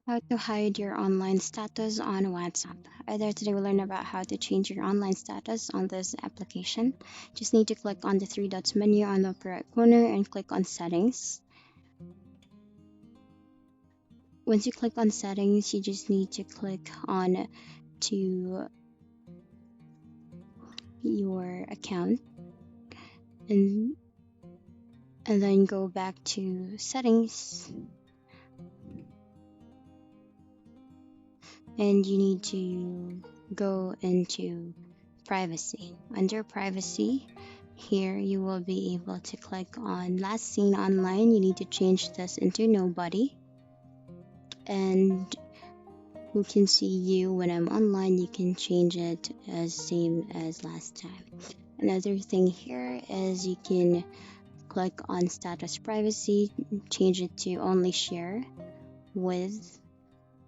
How to hide your online status on WhatsApp. Either today we'll learn about how to change your online status on this application. Just need to click on the three dots menu on the upper right corner and click on settings. Once you click on settings, you just need to click on to your account and then go back to settings, and you need to go into privacy. Under privacy, here you will be able to click on last seen online. You need to change this into nobody, and who can see you when I'm online, you can change it as same as last time. Another thing here is you can click on status privacy, change it to only share with,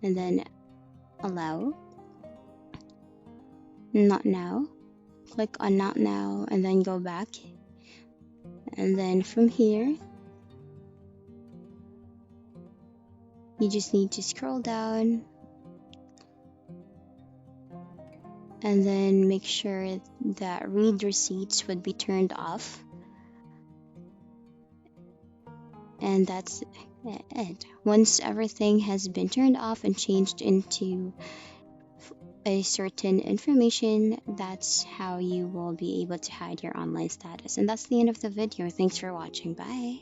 and then allow, not now. Click on not now and then go back. And then from here, you just need to scroll down and then make sure that read receipts would be turned off. And that's it. Once everything has been turned off and changed into a certain information, that's how you will be able to hide your online status. And that's the end of the video. Thanks for watching. Bye.